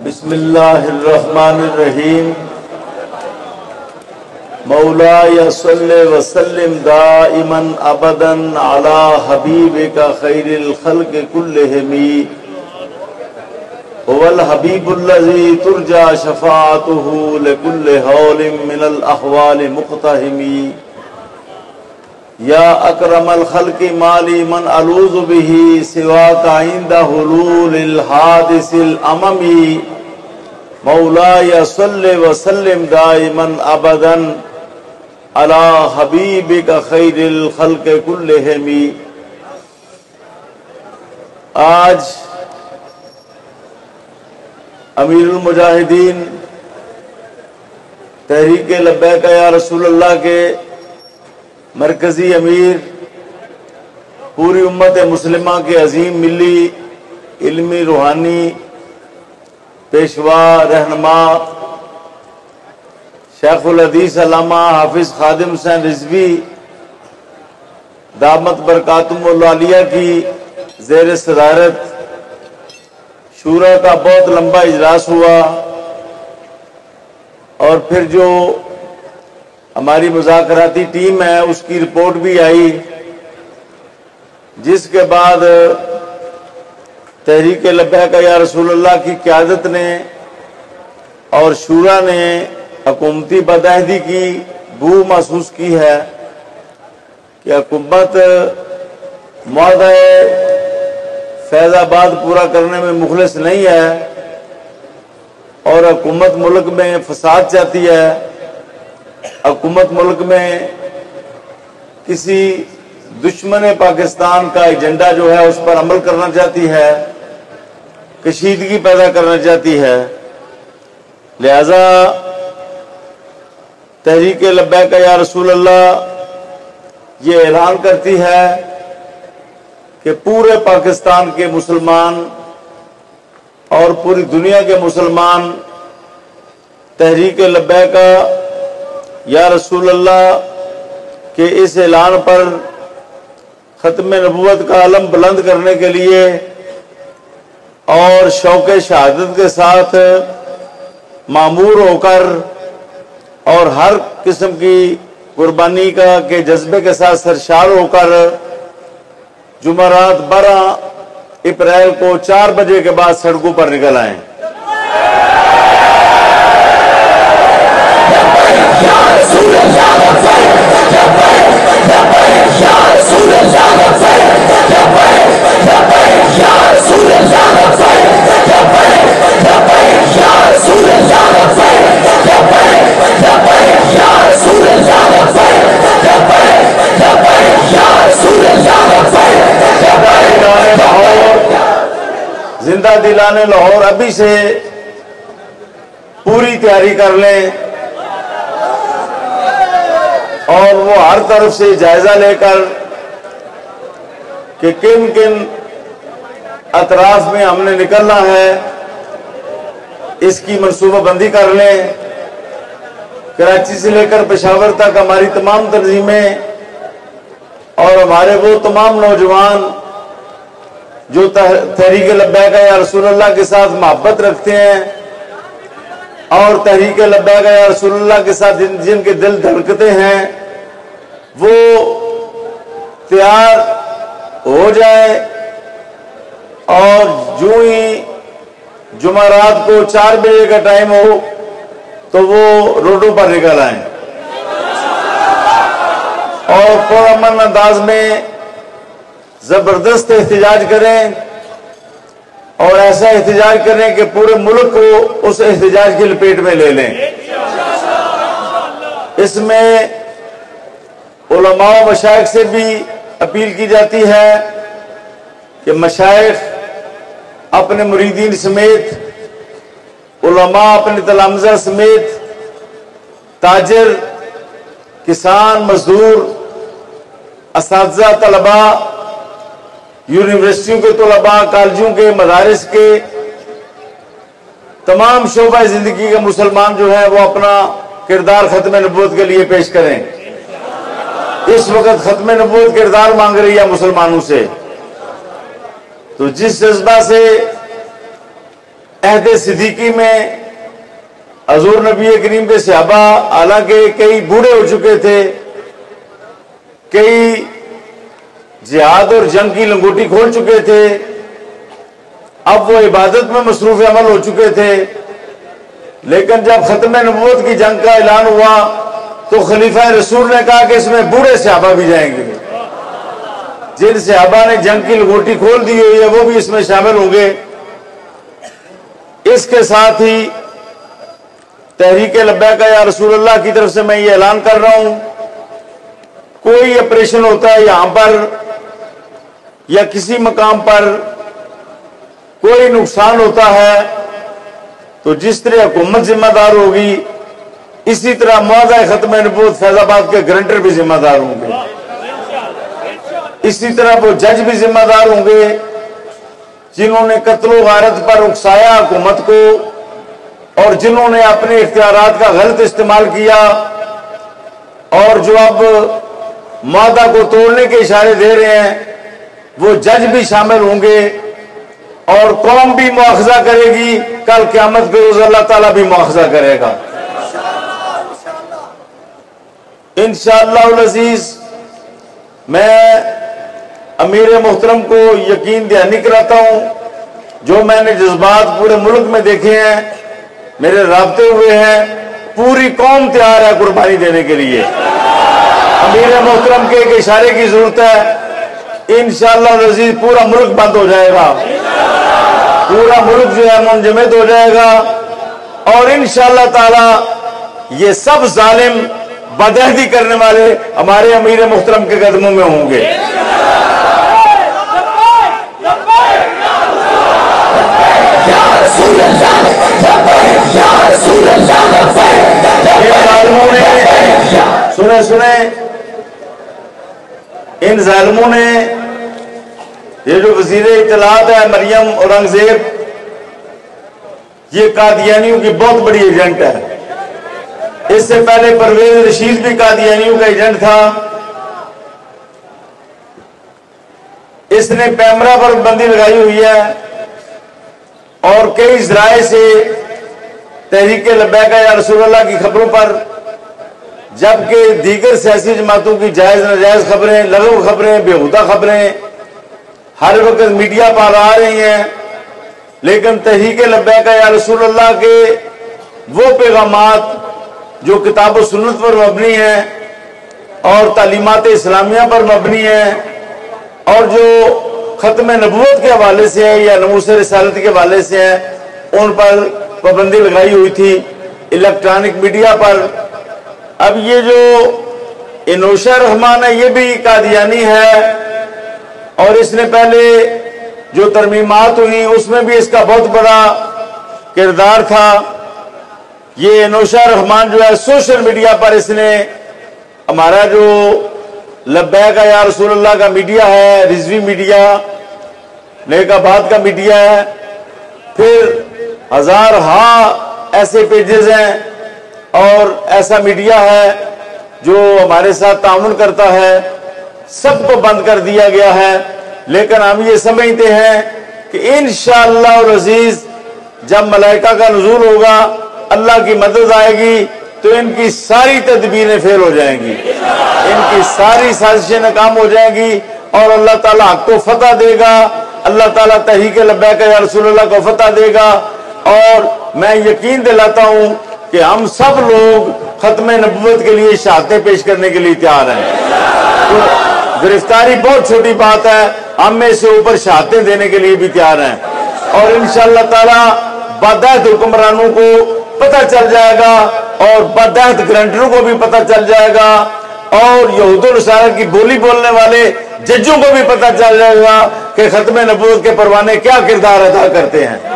बिस्मिल्लाहिर्रहमानिर्रहीम। मौलाया सल्ले व सल्लिम दाइमन अबदन अला हबीबिका खैरिल खल्क़ि कुल्लिहिमी हुवल हबीबुल्लज़ी तुरजा शफ़ाअतुहु लिकुल्लि हौलिन मिनल अहवालि मुक़तहिमी। या अकरमल खल्क़ि माली मन अलूज़ु बिही सिवाका इंदा हुलूलिल हादिसिल अममी। मौलाया सल्ले व सल्लिम दाइमन अबदन अला हबीबिका खैरिल खल्क़ि कुल्लिहिमी। आज अमीरुल मुजाहिदीन तहरीक लब्बैक या रसूलल्लाह के मरकजी अमीर, पूरी उम्मत मुस्लिमा के अजीम मिली इल्मी रूहानी पेशवा रहनुमा शेखुल हदीस अल्लामा हाफिज खादिम हुसैन रिजवी दामत बरकातुहुल आलिया की ज़ेर सदारत शूरा का बहुत लंबा इजलास हुआ और फिर जो हमारी मुज़ाकराती टीम है उसकी रिपोर्ट भी आई, जिसके बाद तहरीक लब्बैक या रसूलल्लाह की क़यादत ने और शूरा ने हुकूमती बदअहदी की बू महसूस की है कि हुकूमत मुआहदा फैज़ाबाद पूरा करने में मुखलिस नहीं है और हुकूमत मुल्क में फसाद चाहती है। हुकूमत मुल्क में किसी दुश्मन पाकिस्तान का एजेंडा जो है उस पर अमल करना चाहती है, कशीदगी पैदा करना चाहती है। लिहाजा तहरीक लब्बैक या रसूलल्लाह ये ऐलान करती है कि पूरे पाकिस्तान के मुसलमान और पूरी दुनिया के मुसलमान तहरीक लब्बैक या रसूलल्लाह के इस ऐलान पर खत्म नबूवत का अलम बुलंद करने के लिए और शौक़ शहादत के साथ मामूर होकर और हर किस्म की कुर्बानी के जज्बे के साथ सरशार होकर जुमेरात 12 अप्रैल को 4 बजे के बाद सड़कों पर निकल आए। जिंदा दिलाने लाहौर अभी से पूरी तैयारी कर लें और वो हर तरफ से जायजा लेकर कि किन किन अतराफ में हमने निकलना है इसकी मंसूबाबंदी कर लें। कराची से लेकर पेशावर तक हमारी तमाम तंजीमें और हमारे वो तमाम नौजवान जो तहरीक लब्बैक या रसूलल्लाह के साथ मोहब्बत रखते हैं और तहरीक लब्बैक या रसूलल्लाह के साथ जिनके दिल धड़कते हैं वो तैयार हो जाए और जो ही जुमेरात को 4 बजे का टाइम हो तो वो रोडों पर निकल आए और पुरअमन अंदाज में जबरदस्त एहतजाज करें और ऐसा एहतजाज करें कि पूरे मुल्क को उस एहतजाज की लपेट में ले लें। इसमें उलमा व मशाइख से भी अपील की जाती है कि मशाइख अपने मुरीदीन समेत, उलमा अपने तलामज़ा समेत, ताजिर, किसान, मजदूर, असातिज़ा, तलबा, यूनिवर्सिटियों के तलबा, कॉलेजों के, मदारिस के तमाम शोबा जिंदगी के मुसलमान जो है वो अपना किरदार खत्म नबूवत के लिए पेश करें। इस वक्त खत्म नबूवत किरदार मांग रही है मुसलमानों से। तो जिस जज्बा से अहद सिद्दीकी में हजूर नबी करीम के सहाबा हालांकि कई बूढ़े हो चुके थे, कई जिहाद और जंग की लंगोटी खोल चुके थे, अब वो इबादत में मसरूफ अमल हो चुके थे। लेकिन जब खत्म नबूवत की जंग का ऐलान हुआ तो खलीफा रसूल ने कहा कि इसमें बूढ़े सहाबा भी जाएंगे, जिन सहाबा ने जंग की लंगोटी खोल दी हुई है वो भी इसमें शामिल होंगे। इसके साथ ही तहरीक लब्बैक या रसूलुल्लाह की तरफ से मैं ये ऐलान कर रहा हूं, कोई ऑपरेशन होता है यहां पर या किसी मकाम पर कोई नुकसान होता है तो जिस तरह हुकूमत जिम्मेदार होगी, इसी तरह मुआहदा खत्म नबूवत फैजाबाद के गारंटर भी जिम्मेदार होंगे, इसी तरह वो जज भी जिम्मेदार होंगे जिन्होंने कत्लो गारत पर उकसाया हुकूमत को और जिन्होंने अपने इख्तियारात का गलत इस्तेमाल किया और जो अब मुआहदा को तोड़ने के इशारे दे रहे हैं, वो जज भी शामिल होंगे और कौम भी मुआखजा करेगी। कल क़यामत के रोज़ अल्लाह ताला भी मुआखजा करेगा इंशाअल्लाह अज़ीज। मैं अमीर मोहतरम को यकीन दहानी कराता हूं, जो मैंने जज्बात पूरे मुल्क में देखे हैं, मेरे राब्ते हुए हैं, पूरी कौम तैयार है कुर्बानी देने के लिए। अमीर मोहतरम के एक इशारे की जरूरत है, इंशाअल्लाह अज़ीज पूरा मुल्क बंद हो जाएगा, पूरा मुल्क जो है मुंजमद हो जाएगा और इंशाअल्लाह ताला ये सब जालिम बदअहदी करने वाले हमारे अमीर मोहतरम के कदमों में होंगे। सुने सुने इन जालिमों ने, ये जो वजीर इत्तलात है मरियम औरंगजेब, ये कादियानियों की बहुत बड़ी एजेंट है। इससे पहले परवेज रशीद भी कादियानियों का एजेंट था। इसने पैमरा पर बंदी लगाई हुई है और कई जराए से तहरीक लब्बैक या रसूलुल्लाह की खबरों पर, जबकि दीगर सियासी जमातों की जायज नाजायज खबरें, लगू खबरें, बेहुदा खबरें हर वक्त मीडिया पर आ रही हैं, लेकिन तहरीक लब्बैक या रसूलुल्लाह के वो पैगामात जो किताब सुन्नत पर मबनी है और तालीमात इस्लामिया पर मबनी है और जो खत्म नबूवत के हवाले से है या नमूस रिसालत के हवाले से है, उन पर पाबंदी लगाई हुई थी इलेक्ट्रॉनिक मीडिया पर। अब ये जो इनोशा रहमान है, ये भी कादियानी है और इसने पहले जो तरमीमात हुई उसमें भी इसका बहुत बड़ा किरदार था। ये इनोशा रहमान जो है सोशल मीडिया पर इसने हमारा जो लब्बैक या रसूलुल्लाह का मीडिया है, रिजवी मीडिया, नेकाबाद का मीडिया है, फिर हजार ऐसे पेजेस हैं और ऐसा मीडिया है जो हमारे साथ ताउन करता है, सबको बंद कर दिया गया है। लेकिन हम ये समझते हैं कि इंशाअल्लाह अज़ीज जब मलाइका का नुज़ूल होगा, अल्लाह की मदद आएगी तो इनकी सारी तदबीरें फेल हो जाएंगी, इनकी सारी साजिशें नाकाम हो जाएंगी और अल्लाह ताला हक को फतह देगा, अल्लाह ताला तहरीक लब्बैक या रसूलुल्लाह को फतह देगा। और मैं यकीन दिलाता हूं कि हम सब लोग खत्म नबूवत के लिए शहादतें पेश करने के लिए तैयार हैं। तो गिरफ्तारी बहुत छोटी बात है, हम में से ऊपर शहादतें देने के लिए भी तैयार हैं और इंशाअल्लाह ताला बदअहद हुक्मरानों को पता चल जाएगा और बदअहद ग्रंटरों को भी पता चल जाएगा और यहूद नसारा की बोली बोलने वाले जजों को भी पता चल जाएगा कि खत्म नबूवत के परवाने क्या किरदार अदा करते हैं।